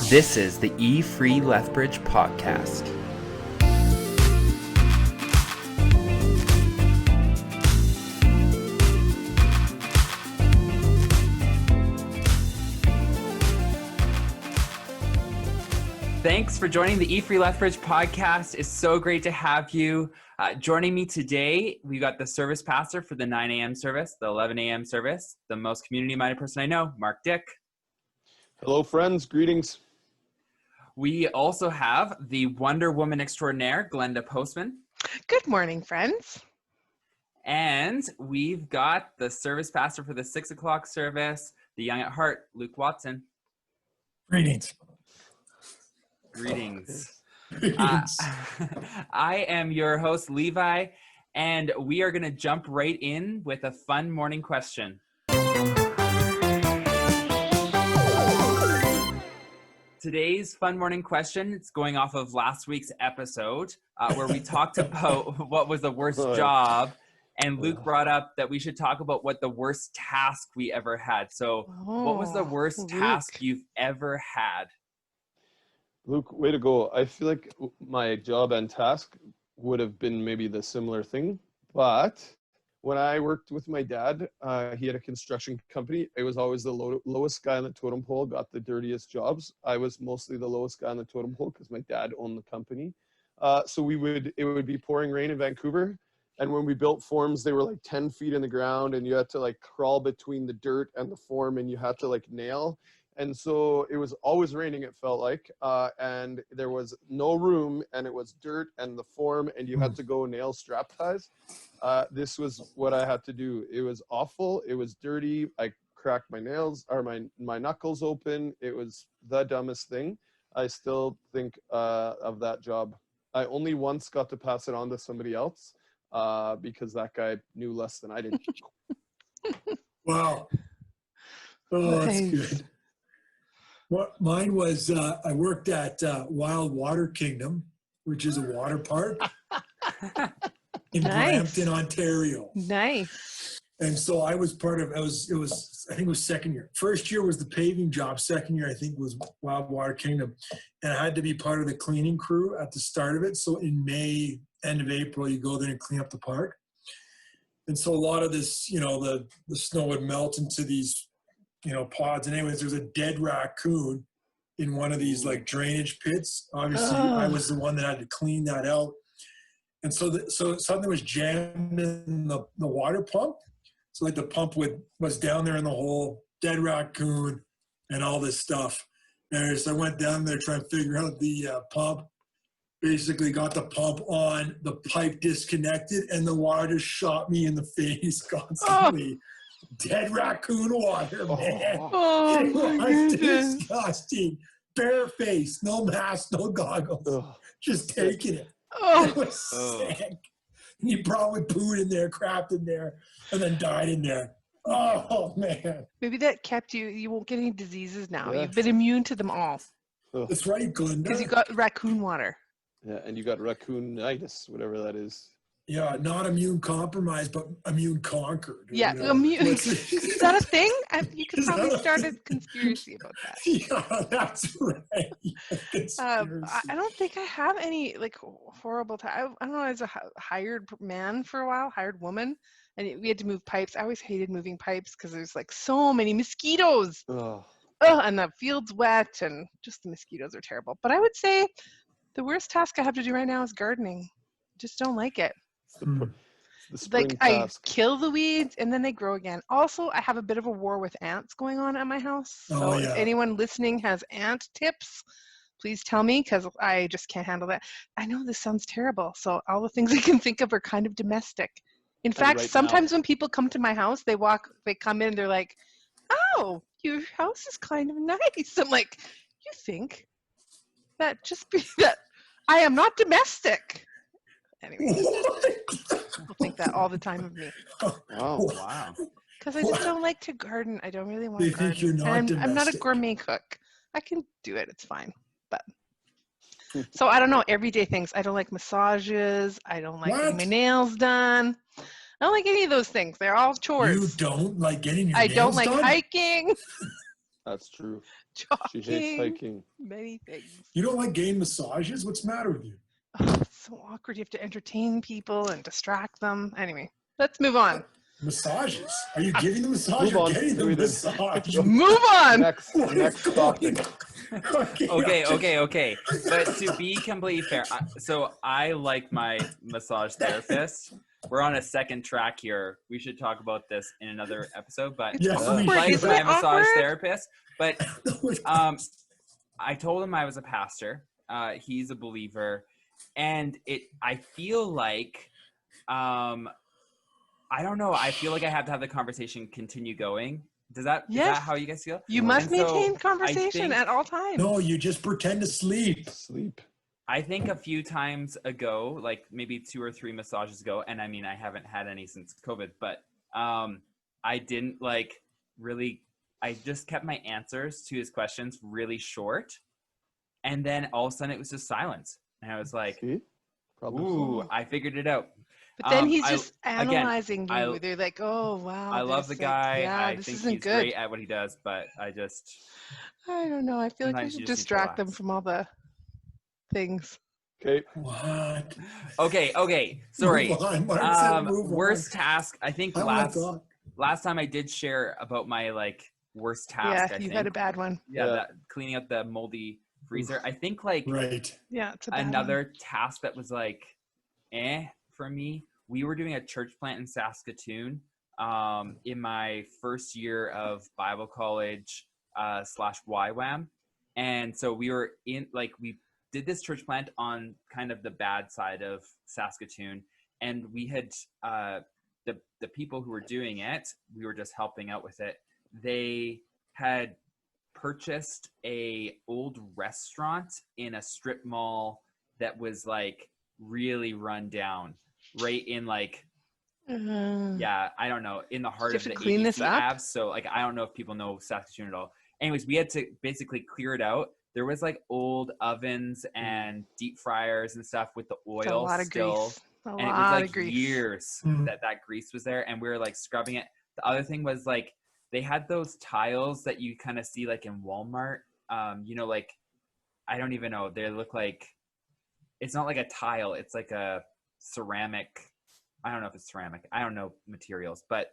This is the E-Free Lethbridge Podcast. Thanks for joining the E-Free Lethbridge Podcast. It's so great to have you. Joining me today, we got the service pastor for the 9 a.m. service, the 11 a.m. service, the most community-minded person I know, Mark Dick. Hello, friends. Greetings. We also have the Wonder Woman extraordinaire, Glenda Postman. Good morning, friends. And we've got the service pastor for the 6 o'clock service, the Young at Heart, Luke Watson. Greetings. Greetings. Greetings. I am your host, Levi, and we are going to jump right in with a fun morning question. Today's fun morning question, it's going off of last week's episode where we talked about what was the worst job, and Luke brought up that we should talk about what the worst task we ever had. So what was the worst task you've ever had? Luke, way to go. I feel like my job and task would have been maybe the similar thing, but when I worked with my dad, he had a construction company. I was always the lowest guy on the totem pole, got the dirtiest jobs. I was mostly the lowest guy on the totem pole because my dad owned the company. So it would be pouring rain in Vancouver. And when we built forms, they were like 10 feet in the ground, and you had to like crawl between the dirt and the form, and you had to like nail. And so it was always raining, it felt like, and there was no room, and it was dirt and the form, and you had to go nail strap ties. This was what I had to do. It was awful. It was dirty. I cracked my nails or my knuckles open. It was the dumbest thing. I still think of that job. I only once got to pass it on to somebody else because that guy knew less than I did. Wow. Oh, that's good. Well, mine was, I worked at Wild Water Kingdom, which is a water park in Brampton, Ontario. Nice. And so I was part of, I think it was second year. First year was the paving job. Second year, I think, was Wild Water Kingdom. And I had to be part of the cleaning crew at the start of it. So in May, end of April, you go there and clean up the park. And so a lot of this, the snow would melt into these pods. And anyways, there's a dead raccoon in one of these like drainage pits. Obviously, I was the one that had to clean that out. And so something was jammed in the water pump. So like the pump was down there in the hole, dead raccoon and all this stuff. And so I went down there trying to figure out the pump. Basically got the pump on, the pipe disconnected, and the water just shot me in the face constantly. Dead raccoon water, man. It was disgusting. Bare face, no mask, no goggles. Just taking it. It was sick. And you probably pooed in there, crapped in there, and then died in there. Oh, man. Maybe that kept you won't get any diseases now. Yeah. You've been immune to them all. That's right, Glenda. Because you got raccoon water. Yeah, and you got raccoonitis, whatever that is. Yeah, not immune compromised, but immune conquered. Yeah, immune. Is that a thing? You could probably start a conspiracy about that. Yeah, that's right. I don't think I have any like horrible time. I don't know. I was a hired man for a while, hired woman, and we had to move pipes. I always hated moving pipes because there's like so many mosquitoes. And the field's wet, and just the mosquitoes are terrible. But I would say the worst task I have to do right now is gardening. Just don't like it. Like I kill the weeds and then they grow again. Also, I have a bit of a war with ants going on at my house. So if anyone listening has ant tips, please tell me because I just can't handle that. I know this sounds terrible. So all the things I can think of are kind of domestic. In fact, sometimes when people come to my house, they come in and they're like, "Oh, your house is kind of nice." I'm like, "You think that I am not domestic." Anyway, people think that all the time of me. Oh, wow. Because I just don't like to garden. I don't really want to garden. They think you're not domestic. I'm not a gourmet cook. I can do it. It's fine. But so I don't know. Everyday things. I don't like massages. I don't like getting my nails done. I don't like any of those things. They're all chores. You don't like getting your I nails don't like done? hiking. That's true. She hates Jogging. hiking. Many things. You don't like getting massages? What's the matter with you? Oh, it's so awkward. You have to entertain people and distract them. Anyway, let's move on. Massages? Are you giving the massage Move or on. getting the We did. massage? Move on. Next topic. Okay. But to be completely fair, so I like my massage therapist. We're on a second track here. We should talk about this in another episode. But Yeah, awkward. we I like Isn't my it massage awkward? therapist. But I told him I was a pastor. He's a believer, and I feel like I don't know. I feel like I have to have the conversation continue going. Is that how you guys feel? You must And so maintain conversation think- at all times. No, you just pretend to sleep. Sleep. I think a few times ago, like maybe 2 or 3 massages ago, and I mean, I haven't had any since COVID, but I didn't I just kept my answers to his questions really short. And then all of a sudden it was just silence. And I was like, See? Problem ooh, solved. I figured it out. But then he's I- just analyzing I- you. They're like, oh, wow. I love the there's like, guy. yeah, I this think isn't he's good. great at what he does, but I don't know. I feel like we Sometimes you should just need to distract them relax. from all the things. Okay. What? Okay. Sorry. Move on. Mark said move Worst on. task. I think I want to talk. last time I did share about my worst task. Yeah, I you think. had a bad one. Yeah, Yeah. That, cleaning out the moldy freezer. I think Right. Yeah, it's a bad another task that was for me. We were doing a church plant in Saskatoon in my first year of Bible college / YWAM. And so we were we did this church plant on kind of the bad side of Saskatoon. And we had the people who were doing it, we were just helping out with it. They had purchased a old restaurant in a strip mall that was really run down, right in I don't know, in the heart you of have the to clean this ABC up? Abs. So I don't know if people know Saskatoon at all. Anyways, we had to basically clear it out. There was old ovens and deep fryers and stuff with the It's a oil lot of still. grease. A And it lot was of grease. years Mhm. that grease was there, and we were scrubbing it. The other thing was they had those tiles that you kind of see in Walmart. I don't even know. They look it's not like a tile. It's like a ceramic. I don't know if it's ceramic. I don't know materials, but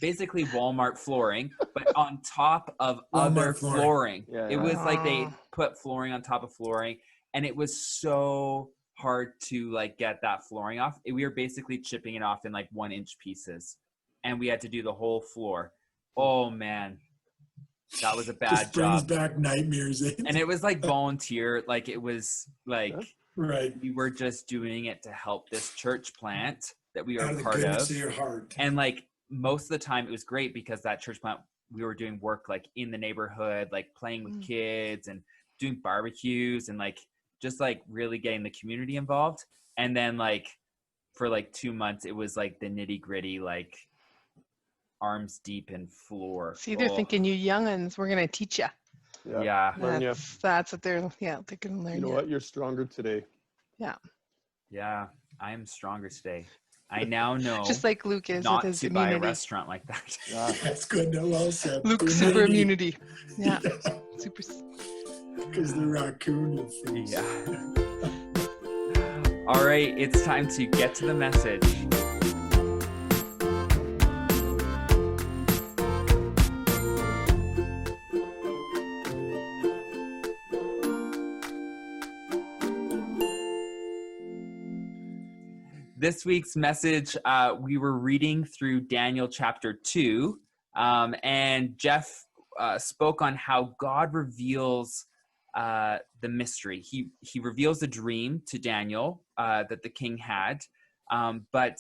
basically Walmart flooring, but on top of other Walmart flooring. flooring. Yeah, It yeah. was they Oh. put flooring on top of flooring, and it was so hard to get that flooring off. We were basically chipping it off in 1-inch pieces, and we had to do the whole floor. Oh man, that was a bad Just brings job. back nightmares. And it was volunteer. It was Right. we were just doing it to help this church plant that we were Out of a the part goodness of. of your heart. And most of the time it was great because that church plant, we were doing work in the neighborhood, playing with kids and doing barbecues and just really getting the community involved. And then for 2 months it was the nitty gritty, arms deep in floor. See, they're thinking, you young'uns, we're going to teach you. Yeah. Learn ya. That's what they're going to learn. You know what? You're stronger today. Yeah. I am stronger today. I now know Just like Luke is not with his to buy a immunity. restaurant like that. Yeah. That's good. No, well said. Luke's super immunity. Yeah. Super. Because the raccoon and things. Yeah. All right, it's time to get to the message. This week's message, we were reading through Daniel chapter 2, and Jeff spoke on how God reveals the mystery. He reveals a dream to Daniel that the king had, but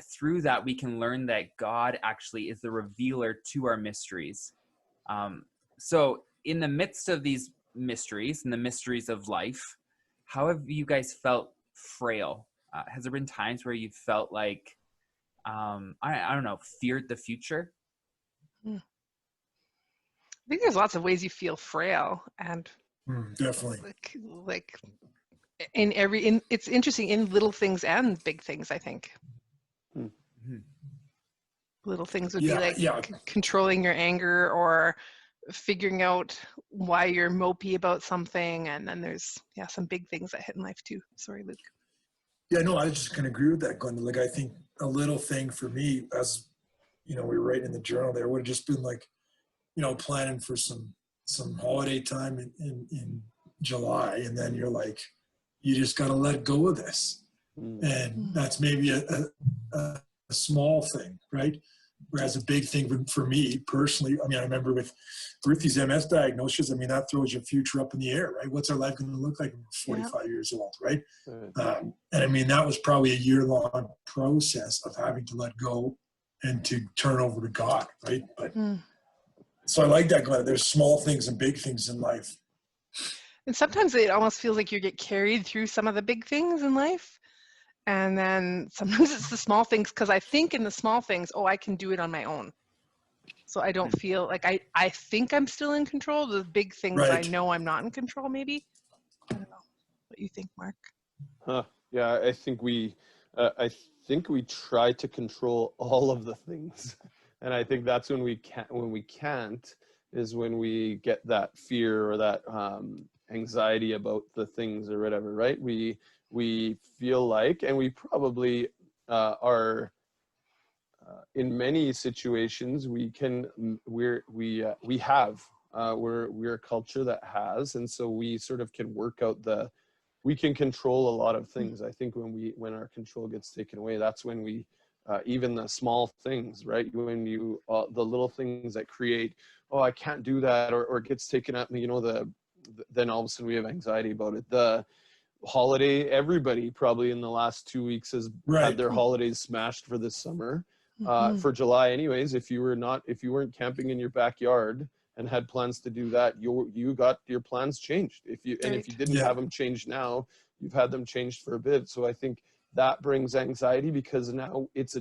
through that we can learn that God actually is the revealer to our mysteries. So in the midst of these mysteries and the mysteries of life, how have you guys felt frail? Has there been times where you felt I don't know, feared the future? I think there's lots of ways you feel frail, and Definitely. it's interesting in little things and big things, I think. Mm-hmm. Little things would be like yeah. controlling your anger or figuring out why you're mopey about something. And then there's, some big things that hit in life too. Sorry, Luke. Yeah, no, I just can agree with that, Glenda. Like, I think a little thing for me, as we were writing in the journal there, would have just been like, planning for some holiday time in July, and then you're like, you just got to let go of this, and that's maybe a small thing, right? Whereas a big thing for me personally, I remember with Ruthie's MS diagnosis, that throws your future up in the air, right? What's our life going to look like when we're 45 years old, right? And that was probably a year-long process of having to let go and to turn over to God, right? But so I like that, Glenn. There's small things and big things in life. And sometimes it almost feels like you get carried through some of the big things in life. And then sometimes it's the small things, because I think in the small things, I can do it on my own. So I don't feel like I think I'm still in control. The big things, right. I know I'm not in control, maybe. I don't know. What you think, Mark? Yeah, I think we try to control all of the things. And I think that's when we can't is when we get that fear or that anxiety about the things or whatever, right? We feel like, and we probably are in many situations we're a culture that has, and so we sort of can work out we can control a lot of things. I think when our control gets taken away, that's when we even the small things, right? When you the little things that create, I can't do that, or it gets taken at me, then all of a sudden we have anxiety about it. The holiday, everybody probably in the last 2 weeks has had their holidays smashed for this summer. For July anyways, if you weren't camping in your backyard and had plans to do that, you got your plans changed. If you didn't have them changed now, you've had them changed for a bit. So I think that brings anxiety, because now it's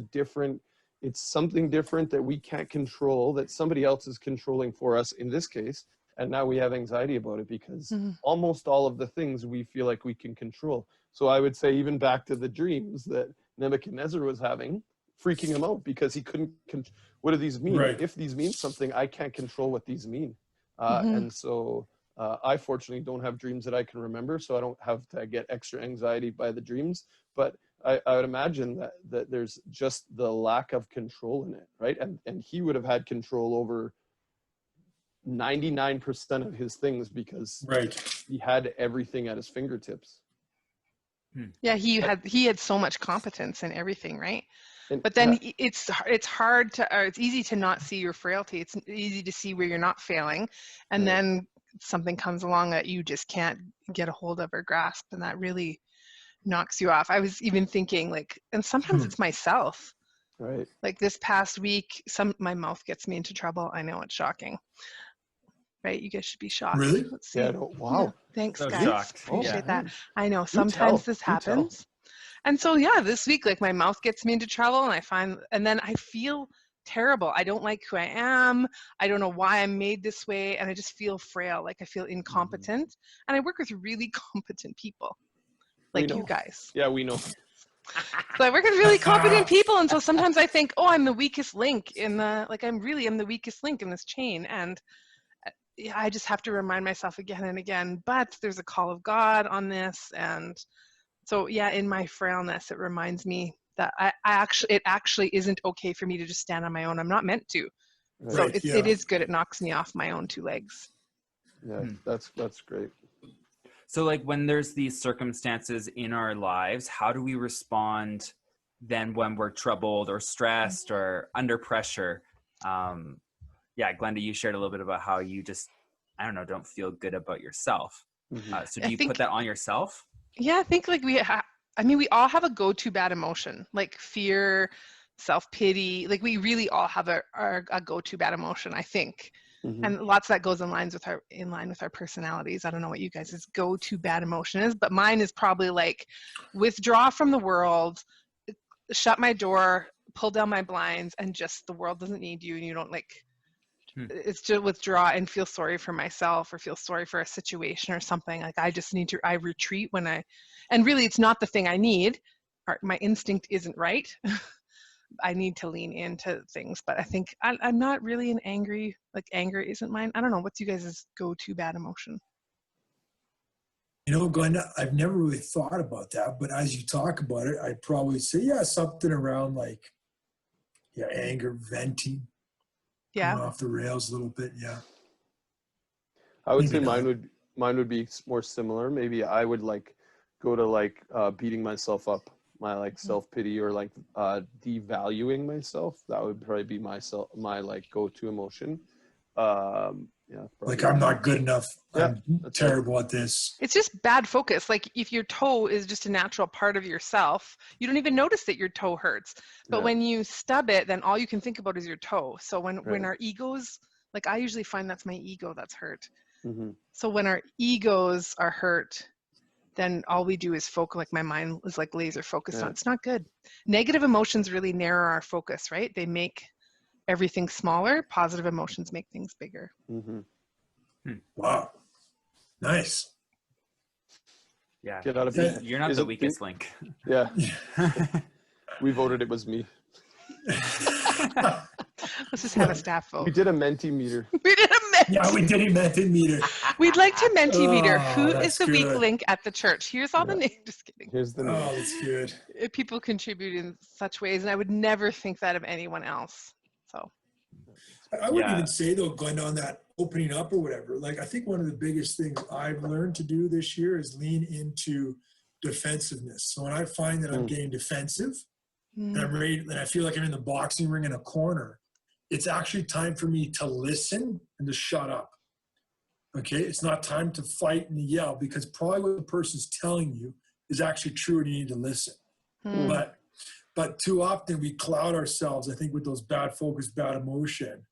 something different that we can't control, that somebody else is controlling for us in this case. And now we have anxiety about it because almost all of the things we feel like we can control. So I would say even back to the dreams that Nebuchadnezzar was having, freaking him out because he couldn't, what do these mean? Right. If these mean something, I can't control what these mean. And so I fortunately don't have dreams that I can remember, so I don't have to get extra anxiety by the dreams. But I would imagine that there's just the lack of control in it, right? And he would have had control over 99% of his things because he had everything at his fingertips. Yeah, he had so much competence in everything, right? But then it's hard to, or it's easy to not see your frailty. It's easy to see where you're not failing, and then something comes along that you just can't get a hold of or grasp, and that really knocks you off. I was even thinking, like, and sometimes it's myself. Right. Like this past week, my mouth gets me into trouble. I know, it's shocking. Right? You guys should be shocked. Really? Let's see. Yeah, wow. Yeah. Thanks, So guys. shocked. Appreciate that. Man. I know sometimes this happens. Tell. And so, this week, like, my mouth gets me into trouble, and then I feel terrible. I don't like who I am. I don't know why I'm made this way. And I just feel frail. Like, I feel incompetent. And I work with really competent people, like you guys. Yeah, we know. So I work with really competent people. And so sometimes I think, I'm the weakest link I'm the weakest link in this chain. And I just have to remind myself again and again, but there's a call of God on this. And so, in my frailness, it reminds me that it actually isn't okay for me to just stand on my own. I'm not meant to. Right. So it is good. It knocks me off my own two legs. Yeah, that's great. So, like, when there's these circumstances in our lives, how do we respond then when we're troubled or stressed or under pressure? Glenda, you shared a little bit about how you just, don't feel good about yourself. So do you put that on yourself? Yeah, I think like we all have a go-to bad emotion, like fear, self-pity. Like we really all have a go-to bad emotion, I think. And lots of that goes in line with our personalities. I don't know what you guys' go-to bad emotion is, but mine is probably like withdraw from the world, shut my door, pull down my blinds, and just the world doesn't need you, and you don't like. It's to withdraw and feel sorry for myself or feel sorry for a situation or something. Like I retreat and really it's not the thing I need. My instinct isn't right. I need to lean into things. But I think I'm not really an angry, like anger isn't mine. I don't know. What's you guys' go-to bad emotion? You know, Glenda, I've never really thought about that, but as you talk about it, I'd probably say, yeah, something around like, yeah, anger, venting, going off the rails a little bit. Yeah. I would say Maybe mine would be more similar. Maybe I would like go to like beating myself up, my like self-pity, or like devaluing myself. That would probably be my like go-to emotion. Yeah, like I'm not good enough. Yeah, I'm terrible at this. It's just bad focus. Like if your toe is just a natural part of yourself, you don't even notice that your toe hurts. But when you stub it, then all you can think about is your toe. So when our egos, like I usually find that's my ego that's hurt. Mm-hmm. So when our egos are hurt, then all we do is focus, like my mind is like laser focused on. It's not good. Negative emotions really narrow our focus, right? They make everything smaller. Positive emotions make things bigger. Mm-hmm. Wow. Nice. Yeah. Get out of here. You're not the weakest link. Yeah. We voted it was me. Let's just have a staff vote. We did a Menti meter. We did a Menti. Yeah, we did a Menti meter. We'd like to Menti meter. Who that's is the weak link at the church? Here's all the names. Just kidding. Here's the name. Oh, that's good. People contribute in such ways, and I would never think that of anyone else. So I wouldn't even say though, Glenda, on that opening up or whatever. Like I think one of the biggest things I've learned to do this year is lean into defensiveness. So when I find that I'm getting defensive and I'm ready, and I feel like I'm in the boxing ring in a corner, it's actually time for me to listen and to shut up. Okay, it's not time to fight and yell, because probably what the person's telling you is actually true and you need to listen. But too often we cloud ourselves, I think, with those bad focus, bad emotion.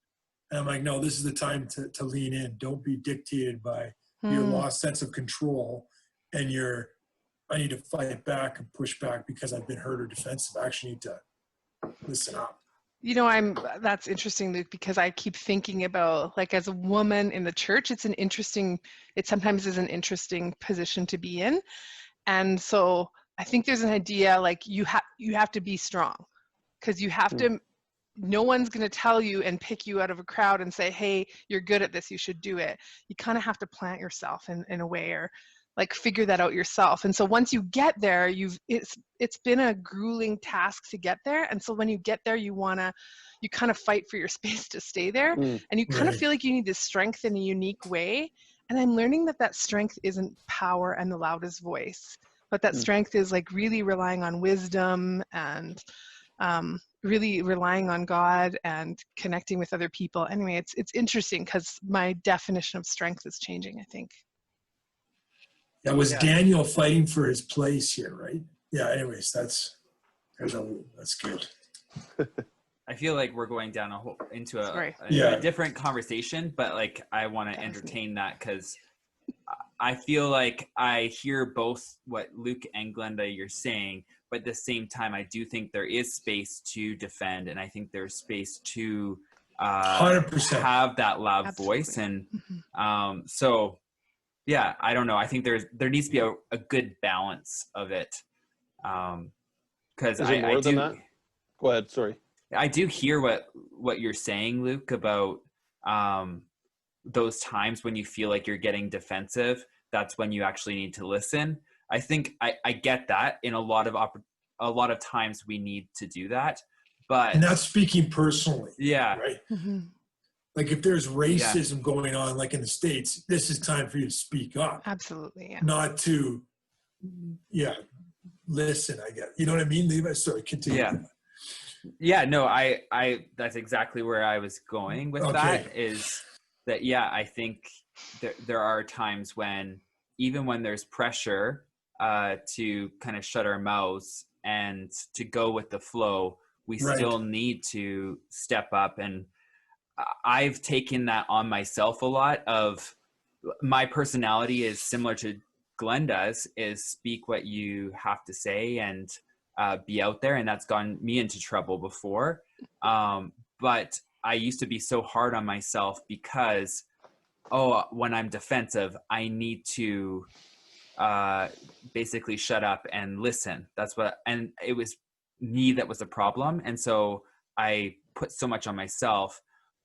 And I'm like, no, this is the time to lean in. Don't be dictated by your lost sense of control and I need to fight back and push back because I've been hurt or defensive. I actually need to listen up. You know, that's interesting, Luke, because I keep thinking about, like, as a woman in the church, it sometimes is an interesting position to be in. And so I think there's an idea, like, you have to be strong, because you have to, no one's going to tell you and pick you out of a crowd and say, hey, you're good at this, you should do it. You kind of have to plant yourself in a way, or like figure that out yourself. And so once you get there, it's been a grueling task to get there. And so when you get there, you kind of fight for your space to stay there. And you kind of feel like you need this strength in a unique way. And I'm learning that strength isn't power and the loudest voice, but that strength is like really relying on wisdom and really relying on God and connecting with other people. Anyway, it's interesting because my definition of strength is changing, I think. That was Daniel fighting for his place here, right? Yeah, anyways, that's good. I feel like we're going down into a different conversation, but like I want to entertain that because I feel like I hear both what Luke and Glenda you're saying, but at the same time, I do think there is space to defend, and I think there's space to 100%. have that loud voice. And so, yeah, I don't know. I think there needs to be a good balance of it. Because I do. Than that? Go ahead. Sorry. I do hear what you're saying, Luke, about those times when you feel like you're getting defensive. That's when you actually need to listen. I think I get that. In a lot of times we need to do that, and that's speaking personally. Yeah. Right. Like if there's racism going on, like in the States, this is time for you to speak up. Absolutely. Yeah. Not to, listen, I guess. You know what I mean? Levi, sorry, continue. Yeah. Yeah, no, I that's exactly where I was going with that, is that, I think there are times when, even when there's pressure to kind of shut our mouths and to go with the flow, we still need to step up. And I've taken that on myself a lot. Of my personality is similar to Glenda's, is speak what you have to say and be out there, and that's gotten me into trouble before. But I used to be so hard on myself because, when I'm defensive, I need to basically shut up and listen. And it was me that was the problem. And so I put so much on myself.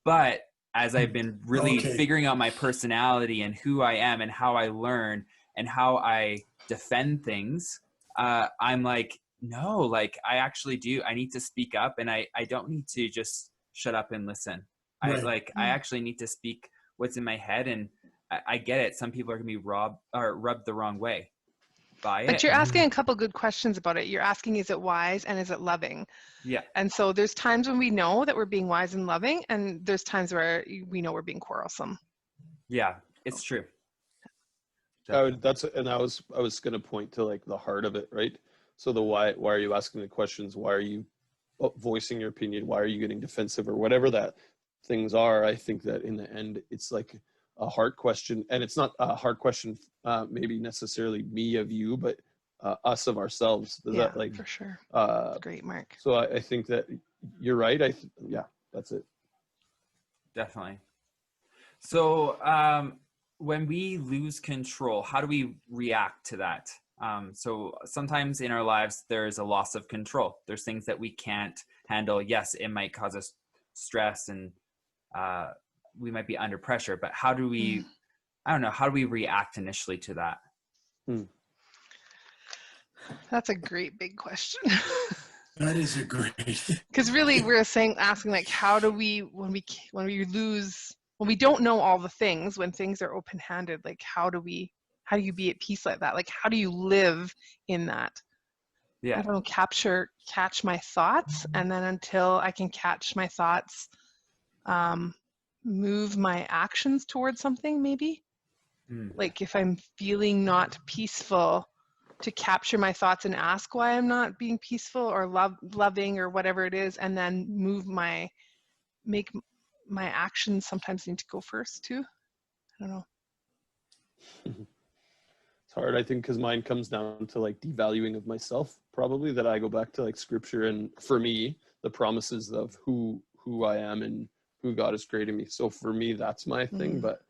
But as I've been really figuring out my personality and who I am and how I learn and how I defend things, I'm like, no, like I actually do. I need to speak up, and I don't need to just shut up and listen. I actually need to speak what's in my head. And I get it. Some people are going to be rubbed the wrong way by it. But you're asking a couple good questions about it. You're asking, is it wise and is it loving? Yeah. And so there's times when we know that we're being wise and loving, and there's times where we know we're being quarrelsome. Yeah, it's true. I was going to point to like the heart of it, right? So the why are you asking the questions? Why are you voicing your opinion? Why are you getting defensive, or whatever that things are? I think that in the end, it's like a heart question, and it's not a hard question, maybe necessarily me of you, but us of ourselves. Does that, like, for sure. Great, Mark. So I think that you're right. That's it. Definitely. So when we lose control, how do we react to that? So sometimes in our lives, there's a loss of control. There's things that we can't handle. Yes, it might cause us stress, and we might be under pressure, but how do we, how do we react initially to that? That's a great big question. That is a great. Because really we're asking like, how do we, when we don't know all the things, when things are open-handed, like how do you be at peace like that? Like, how do you live in that? Yeah. I don't know, catch my thoughts. And then until I can catch my thoughts, move my actions towards something, maybe. Like if I'm feeling not peaceful, to capture my thoughts and ask why I'm not being peaceful or loving or whatever it is, and then make my actions sometimes need to go first too. I don't know. It's hard, I think, because mine comes down to like devaluing of myself, probably, that I go back to like scripture, and for me, the promises of who I am and who God has created me. So for me, that's my thing, but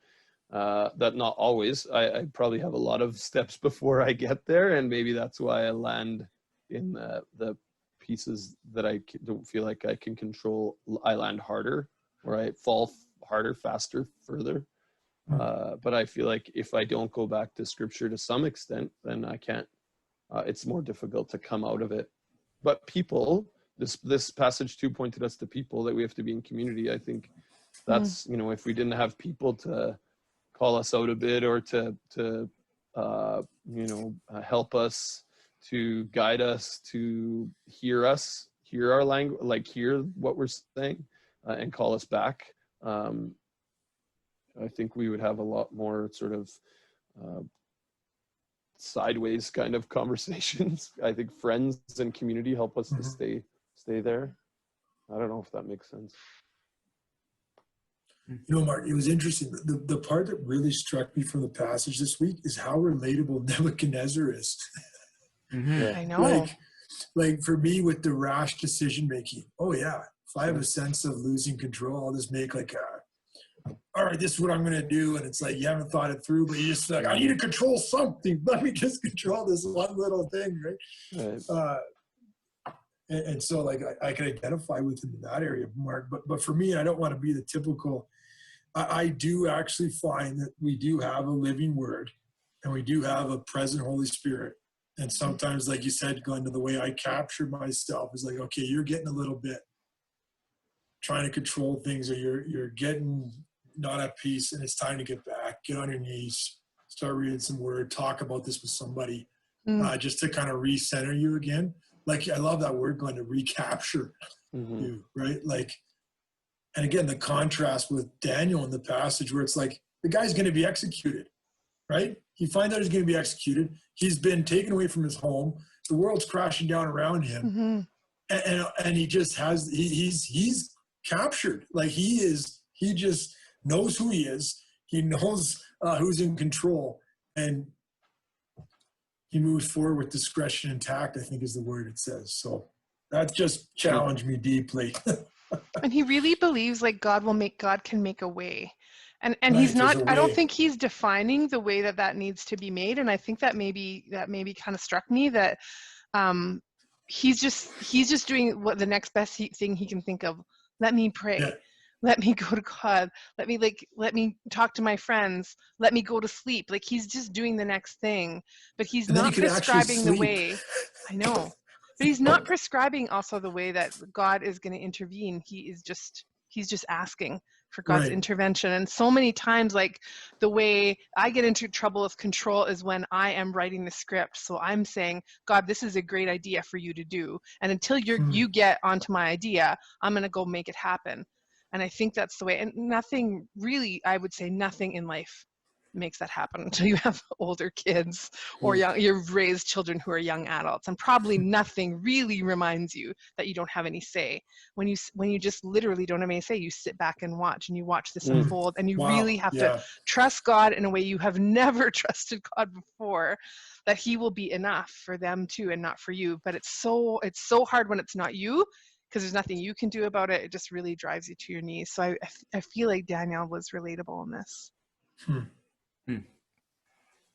that not always. I probably have a lot of steps before I get there, and maybe that's why I land in the pieces that I don't feel like I can control. I land harder, or I fall harder, faster, further. But I feel like if I don't go back to scripture to some extent, then I can't. It's more difficult to come out of it. But people, this passage too pointed us to people, that we have to be in community. I think that's, if we didn't have people to call us out a bit, or to help us, to guide us, to hear our language, like hear what we're saying, and call us back. I think we would have a lot more sort of sideways kind of conversations. I think friends and community help us to stay there. I don't know if that makes sense. Mark, it was interesting. The part that really struck me from the passage this week is how relatable Nebuchadnezzar is. I know. Like for me, with the rash decision making. Oh yeah, if I have a sense of losing control, I'll just make like all right, this is what I'm going to do. And it's like, you haven't thought it through, but you just like, I need to control something. Let me just control this one little thing, right? And so like, I can identify with him in that area, Mark. But for me, I don't want to be the typical. I do actually find that we do have a living word, and we do have a present Holy Spirit. And sometimes, like you said, going to the way I capture myself is like, okay, you're getting a little bit trying to control things, or you're getting not at peace, and it's time to get back, get on your knees, start reading some word, talk about this with somebody, just to kind of recenter you again. Like, I love that word, going to recapture you, right? Like, and again, the contrast with Daniel in the passage where it's like, the guy's going to be executed, right? He finds out he's going to be executed. He's been taken away from his home. The world's crashing down around him. And he just has, he's captured. Like he just knows who he is. He knows who's in control, and he moves forward with discretion and tact, I think is the word it says. So that just challenged me deeply. And he really believes like God can make a way. And Right, he's not, I don't way. think he's defining the way that needs to be made. And I think that maybe kind of struck me that he's just doing what the next best thing he can think of. Let me pray. Yeah. Let me go to God. Let me talk to my friends. Let me go to sleep. Like, he's just doing the next thing, but he's And then not you could actually prescribing the sleep. way. I know, but he's not prescribing also the way that God is going to intervene. He's just asking for God's Right. intervention. And so many times, like, the way I get into trouble with control is when I am writing the script. So I'm saying, God, this is a great idea for you to do. And until you get onto my idea, I'm going to go make it happen. And I think that's the way. And nothing really, I would say nothing in life makes that happen until you have older kids or you've raised children who are young adults. And probably nothing really reminds you that you don't have any say. When you just literally don't have any say, you sit back and watch, and you watch this unfold, and you really have to trust God in a way you have never trusted God before, that he will be enough for them too and not for you. But it's so hard when it's not you, because there's nothing you can do about it. It just really drives you to your knees. So I feel like Danielle was relatable in this.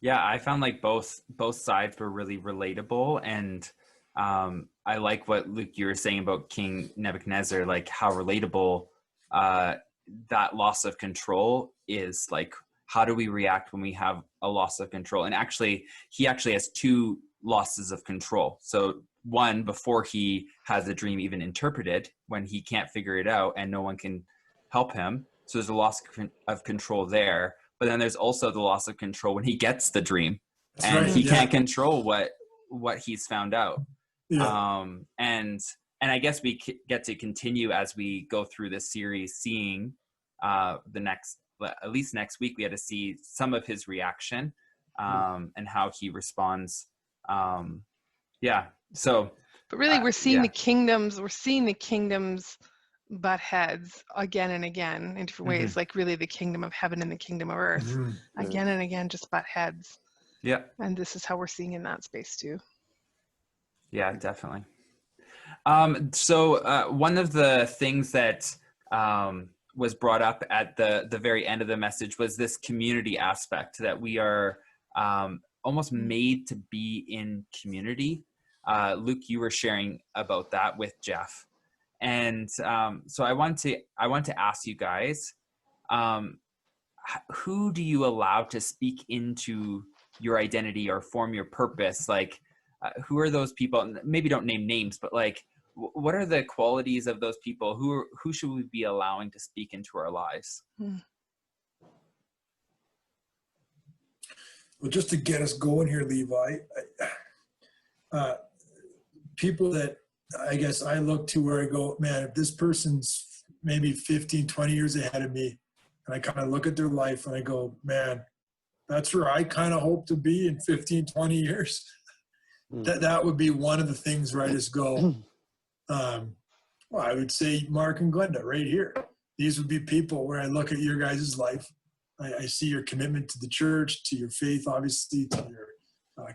Yeah, I found like both sides were really relatable. And I like what, Luke, you were saying about King Nebuchadnezzar, like how relatable that loss of control is. Like, how do we react when we have a loss of control? And actually, he has two losses of control. So one, before he has the dream even interpreted, when he can't figure it out and no one can help him. So there's a loss of control there. But then there's also the loss of control when he gets the dream. That's and right. He can't control what he's found out. Yeah. And I guess we get to continue as we go through this series, seeing at least next week, we had to see some of his reaction and how he responds. So, but really, we're seeing the kingdoms. We're seeing the kingdoms butt heads again and again in different ways. Like, really, the kingdom of heaven and the kingdom of earth, again and again, just butt heads. Yeah. And this is how we're seeing in that space too. Yeah, definitely. So one of the things that was brought up at the very end of the message was this community aspect, that we are almost made to be in community. Luke, you were sharing about that with Jeff. And so I want to ask you guys, who do you allow to speak into your identity or form your purpose? Like, who are those people? Maybe don't name names, but like, what are the qualities of those people? Who should we be allowing to speak into our lives? Well, just to get us going here, Levi, people that I guess I look to where I go, man, if this person's maybe 15, 20 years ahead of me, and I kind of look at their life and I go, man, that's where I kind of hope to be in 15, 20 years. That would be one of the things where I just go, well, I would say Mark and Glenda right here. These would be people where I look at your guys' life. I see your commitment to the church, to your faith, obviously, to your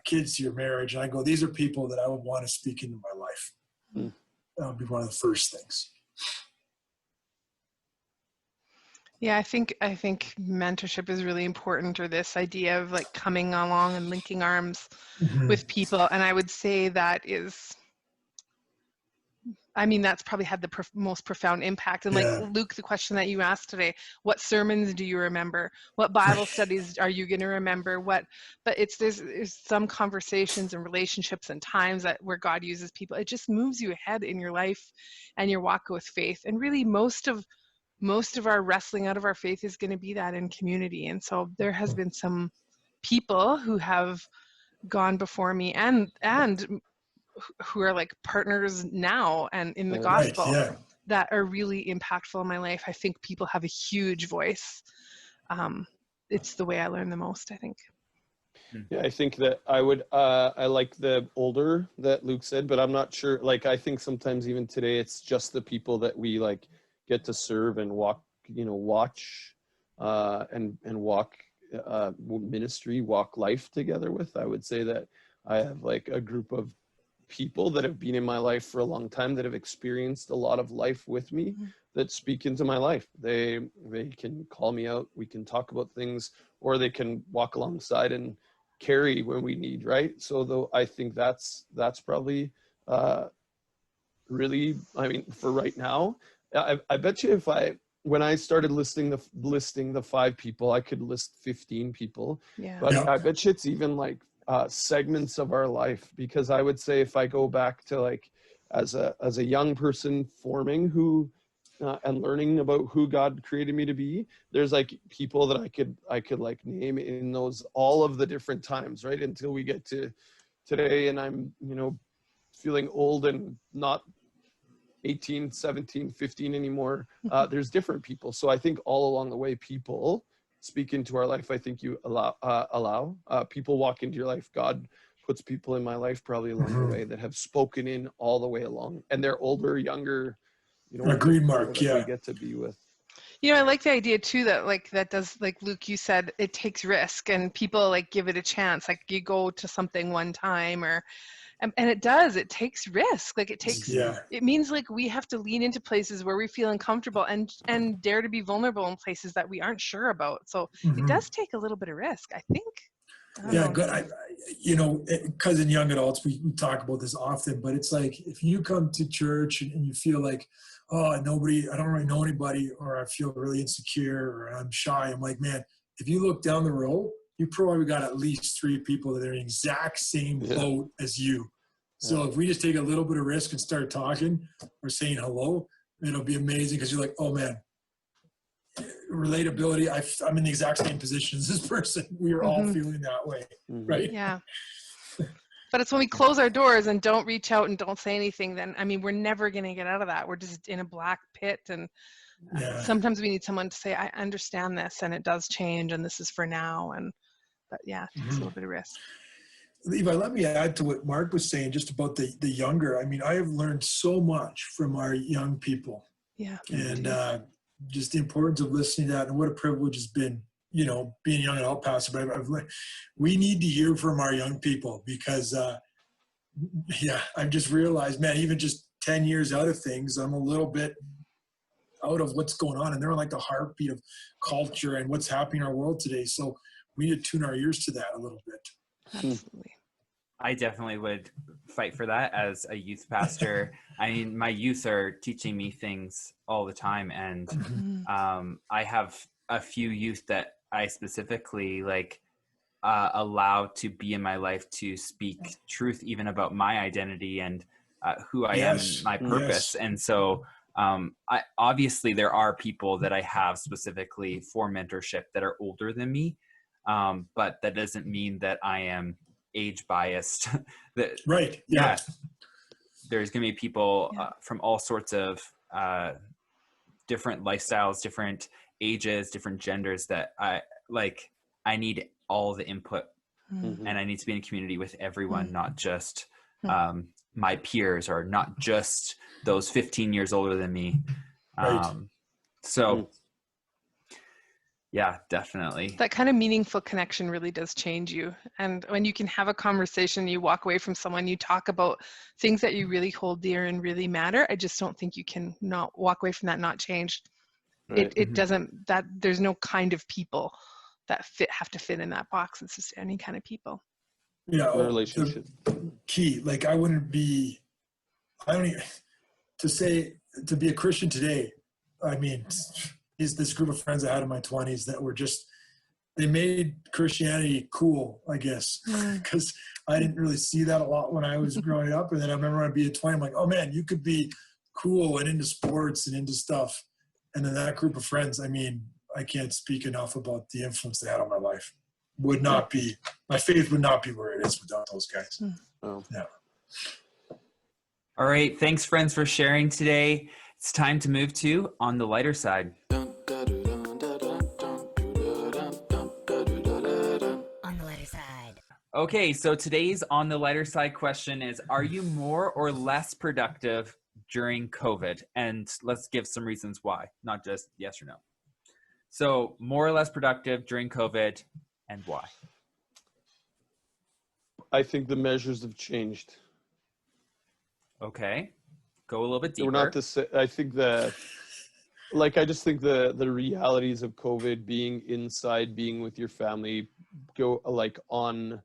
kids, to your marriage. And I go, these are people that I would want to speak into my life. That would be one of the first things. Yeah, I think mentorship is really important, or this idea of like coming along and linking arms with people. And I would say that is, I mean, that's probably had the most profound impact. And like Luke, the question that you asked today, what sermons do you remember? What Bible studies are you going to remember? But there's some conversations and relationships and times where God uses people. It just moves you ahead in your life and your walk with faith. And really most of our wrestling out of our faith is going to be that in community. And so there has been some people who have gone before me and who are like partners now and in the gospel that are really impactful in my life. I think people have a huge voice. It's the way I learn the most, I think. Yeah, I think that I like the older that Luke said, but I'm not sure. Like, I think sometimes even today, it's just the people that we like get to serve and walk, watch and walk ministry, walk life together with. I would say that I have like a group of people that have been in my life for a long time, that have experienced a lot of life with me, that speak into my life. They can call me out, we can talk about things, or they can walk alongside and carry when we need, right? So though I think that's probably really, I mean, for right now, I bet you when I started listing the 5 people, I could list 15 people. Yeah. But Yeah. I bet you it's even like segments of our life, because I would say if I go back to like as a young person forming who and learning about who God created me to be, there's like people that I could like name in those all of the different times, right? Until we get to today, and I'm, you know, feeling old and not 18, 17, 15 anymore. There's different people. So I think all along the way, people speak into our life. I think you allow people walk into your life. God puts people in my life probably along the way that have spoken in all the way along, and they're older, younger, you know, Agreed, Mark. that Yeah. we get to be with. You know, I like the idea too that like that does, like Luke, you said, it takes risk and people like give it a chance. Like you go to something one time and it takes risk. Like it means like we have to lean into places where we feel uncomfortable and dare to be vulnerable in places that we aren't sure about. So it does take a little bit of risk, I think. Yeah, good. You know, because in young adults, we talk about this often, but it's like if you come to church and you feel like, oh, I don't really know anybody, or I feel really insecure, or I'm shy. I'm like, man, if you look down the row, you probably got at least 3 people that are in the exact same boat as you. So if we just take a little bit of risk and start talking or saying hello, it'll be amazing, because you're like, oh man, relatability. I'm in the exact same position as this person. We are all feeling that way, right? Yeah. But it's when we close our doors and don't reach out and don't say anything, then, I mean, we're never going to get out of that. We're just in a black pit. And sometimes we need someone to say, I understand this and it does change and this is for now. But yeah, it takes a little bit of risk. Levi, let me add to what Mark was saying just about the younger. I mean, I have learned so much from our young people. Yeah. And just the importance of listening to that, and what a privilege it's been, you know, being a young adult pastor. But we need to hear from our young people, because, I've just realized, man, even just 10 years out of things, I'm a little bit out of what's going on, and they're like the heartbeat of culture and what's happening in our world today. So we need to tune our ears to that a little bit. Absolutely. I definitely would fight for that as a youth pastor. I mean, my youth are teaching me things all the time. And I have a few youth that I specifically allow to be in my life to speak truth, even about my identity and who I am and my purpose. And so obviously there are people that I have specifically for mentorship that are older than me. But that doesn't mean that I am age biased. Right. Yeah. There's going to be people from all sorts of different lifestyles, different ages, different genders that I need all the input and I need to be in a community with everyone, not just my peers or not just those 15 years older than me. Right. Yeah, definitely. That kind of meaningful connection really does change you. And when you can have a conversation, you walk away from someone, you talk about things that you really hold dear and really matter. I just don't think you can not walk away from that not changed. Right. It doesn't, that there's no kind of people that have to fit in that box. It's just any kind of people. Yeah. Relationship. Key. Like to be a Christian today, I mean, is this group of friends I had in my 20s that were just, they made Christianity cool, I guess, because I didn't really see that a lot when I was growing up. And then I remember when I'd be at 20, I'm like, oh man, you could be cool and into sports and into stuff. And then that group of friends, I mean, I can't speak enough about the influence they had on my life. My faith would not be where it is without those guys. Oh. Yeah. All right. Thanks, friends, for sharing today. It's time to move to On the Lighter Side. On the lighter side. Okay, so today's On the Lighter Side question is, are you more or less productive during COVID? And let's give some reasons why, not just yes or no. So more or less productive during COVID, and why? I think the measures have changed. Okay. Go a little bit deeper. We're not the same. I think I just think the realities of COVID, being inside, being with your family, go like on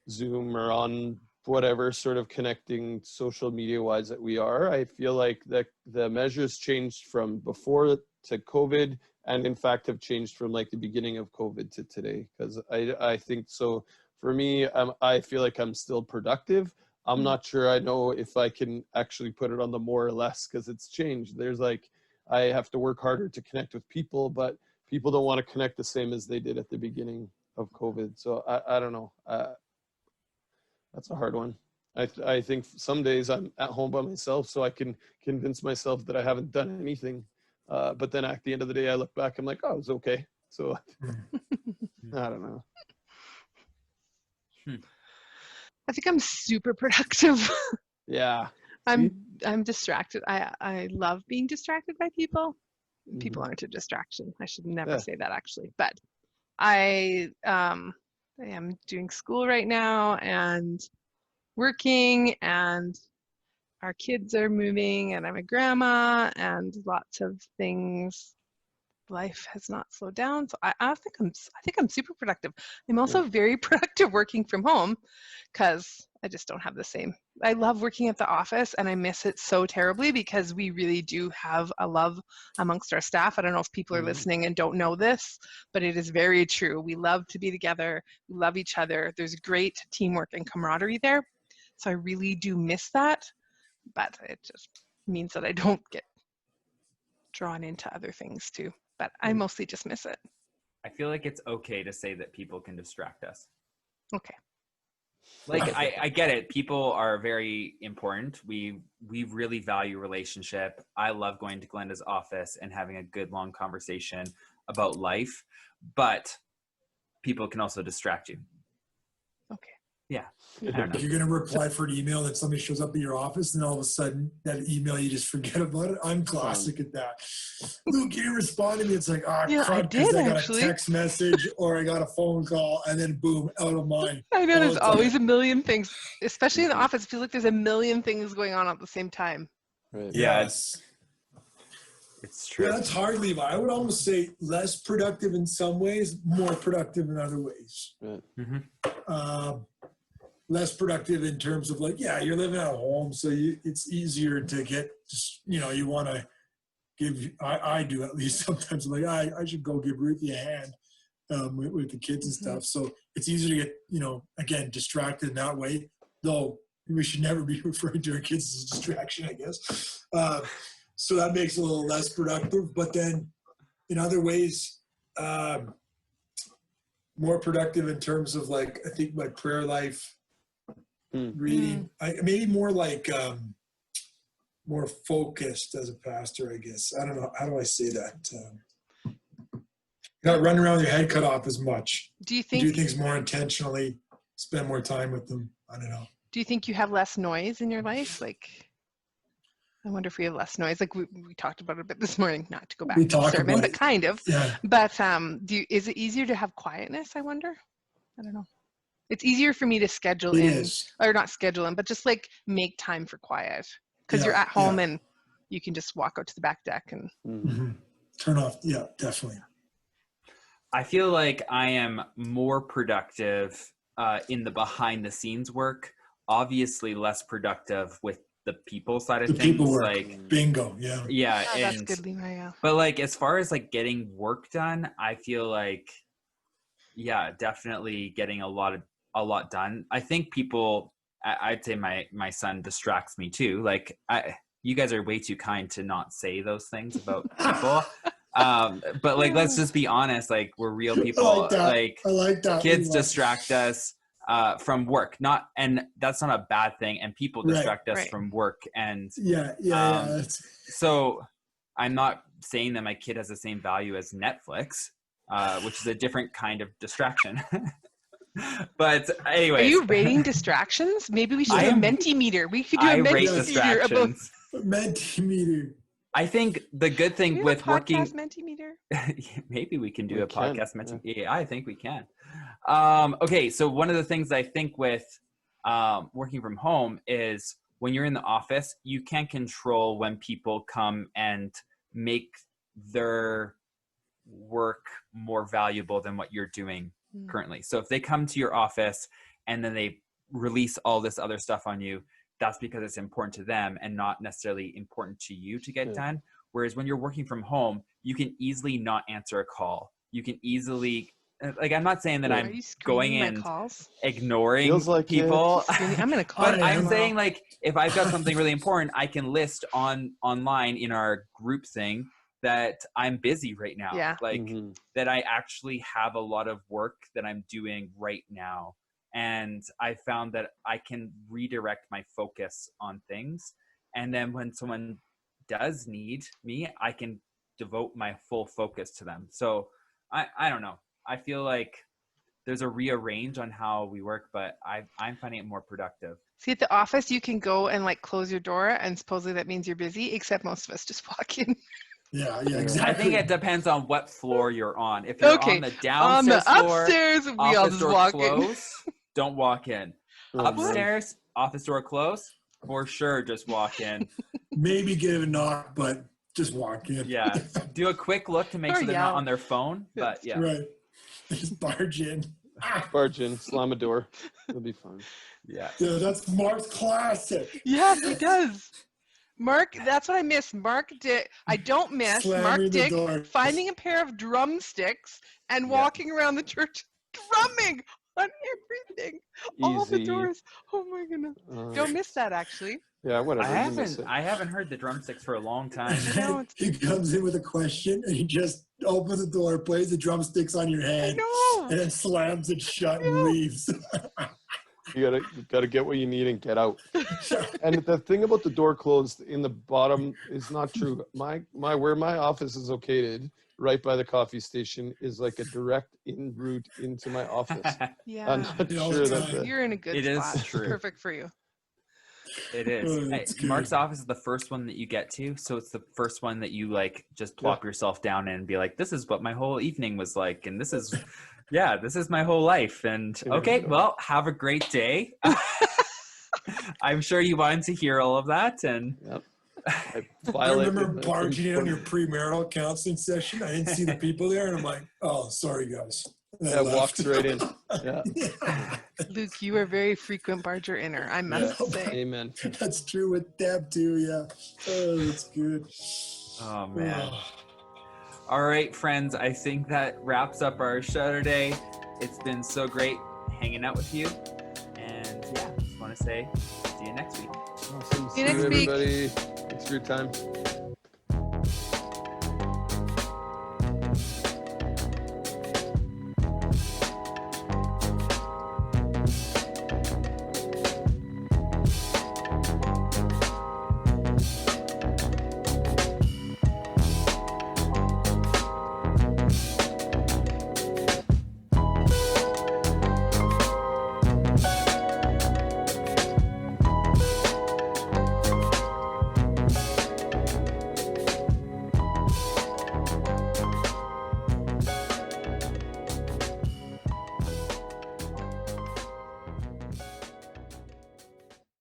Zoom or on whatever sort of connecting social media wise that we are. I feel like the measures changed from before to COVID, and in fact have changed from like the beginning of COVID to today. Because I think so for me, I feel like I'm still productive. I'm not sure I know if I can actually put it on the more or less, because it's changed. There's like, I have to work harder to connect with people, but people don't want to connect the same as they did at the beginning of COVID. So I don't know. That's a hard one. I think some days I'm at home by myself, so I can convince myself that I haven't done anything. But then at the end of the day, I look back, I'm like, oh, it was okay. So I don't know. I think I'm super productive. Yeah. I'm distracted. I love being distracted by people. People aren't a distraction. I should never say that actually. But I am doing school right now and working, and our kids are moving, and I'm a grandma, and lots of things. Life has not slowed down, so I think I'm super productive. I'm also very productive working from home, because I just don't have the same. I love working at the office, and I miss it so terribly, because we really do have a love amongst our staff. I don't know if people are listening and don't know this, but it is very true. We love to be together. We love each other. There's great teamwork and camaraderie there. So I really do miss that, but it just means that I don't get drawn into other things too. But I mostly just miss it. I feel like it's okay to say that people can distract us. Okay. Like, I get it. People are very important. We really value relationship. I love going to Glenda's office and having a good long conversation about life, but people can also distract you. Okay. Yeah. If you're going to reply for an email that somebody shows up at your office, and all of a sudden that email, you just forget about it. I'm classic at that. Luke, you didn't respond to me. It's like, crap, because I got a text message or I got a phone call, and then boom, out of mind. I know there's always a million things, especially in the office. It feels like there's a million things going on at the same time. Right. Yes. It's true. Yeah, that's hard, Levi. I would almost say less productive in some ways, more productive in other ways. Right. Less productive in terms of like, you're living at home, so it's easier to get, you want to give, I do at least sometimes, I'm like, I should go give Ruthie a hand with the kids and stuff. So it's easier to get, again, distracted in that way, though we should never be referring to our kids as a distraction, I guess. So that makes it a little less productive, but then in other ways, more productive in terms of like, I think my prayer life, reading, maybe more like more focused as a pastor, I guess. I don't know. How do I say that? Not running around with your head cut off as much. Do you think do things more intentionally, spend more time with them? I don't know. Do you think you have less noise in your life? Like, I wonder if we have less noise. Like we talked about it a bit this morning, not to go back to the sermon, but kind of. Yeah. But is it easier to have quietness, I wonder? I don't know. It's easier for me to schedule or not schedule in, but just like make time for quiet, because you're at home and you can just walk out to the back deck and turn off. Yeah, definitely. I feel like I am more productive in the behind the scenes work, obviously less productive with the people side of things. People work. Like bingo. Yeah. Oh, that's good, Levi. Yeah. But like, as far as like getting work done, I feel like, definitely getting a lot done. I think people, I'd say my son distracts me too. Like you guys are way too kind to not say those things about people. But like, let's just be honest. Like, we're real people. I like that. Kids distract us from work, and that's not a bad thing. And people distract us from work. And so I'm not saying that my kid has the same value as Netflix, which is a different kind of distraction. But anyway, are you rating distractions? Maybe we should do a Mentimeter. We could do a Mentimeter about Mentimeter. I think the good thing with working, Mentimeter. Maybe we can do a podcast Mentimeter. Yeah, I think we can. Okay, so one of the things I think with working from home is when you're in the office, you can't control when people come and make their work more valuable than what you're doing currently. So if they come to your office and then they release all this other stuff on you, that's because it's important to them and not necessarily important to you to get done. Whereas when you're working from home, you can easily not answer a call. You can easily, like, I'm not saying that I'm going and ignoring people. I'm going to call But I'm saying, like, if I've got something really important, I can list online in our group thing that I'm busy right now. Yeah. Like, that I actually have a lot of work that I'm doing right now. And I found that I can redirect my focus on things. And then when someone does need me, I can devote my full focus to them. So I don't know. I feel like there's a rearrange on how we work, but I'm finding it more productive. See, at the office, you can go and like close your door, and supposedly that means you're busy, except most of us just walk in. Yeah, exactly. I think it depends on what floor you're on. If you're on the downstairs floor, upstairs, we all just walk in. Don't walk in. Upstairs, office door closed, for sure, just walk in. Maybe give a knock, but just walk in. Yeah. Do a quick look to make sure they're not on their phone. But yeah. Right. Just barge in. Barge in, slam a door. It'll be fun. Yeah. Yeah, that's Mark's classic. Yes, he does. Mark, that's what I miss. I don't miss Slamming Mark Dick door. finding a pair of drumsticks and walking around the church drumming on everything. All the doors. Oh my goodness. Don't miss that, actually. Yeah, whatever. I haven't heard the drumsticks for a long time. He comes in with a question and he just opens the door, plays the drumsticks on your head, and then slams it shut and leaves. You gotta get what you need and get out. And the thing about the door closed in the bottom is not true. Where my office is located, right by the coffee station, is like a direct in route into my office. Yeah. I'm not sure that you're in a good spot. It is true. Perfect for you. It is. Mark's office is the first one that you get to, so it's the first one that you like just plop yourself down in and be like, this is what my whole evening was like, and this is my whole life. And okay, well, have a great day. I'm sure you wanted to hear all of that. And I remember barging in on your premarital counseling session. I didn't see the people there, and I'm like, oh, sorry guys. Yeah, walked right in. Yeah. Luke, you are a very frequent barger inner, I must say. Amen. That's true with Deb too, yeah. Oh, that's good. Oh, man. All right, friends, I think that wraps up our show today. It's been so great hanging out with you. And just want to say, see you next week. Awesome. See you next week. Everybody. Thanks for your time.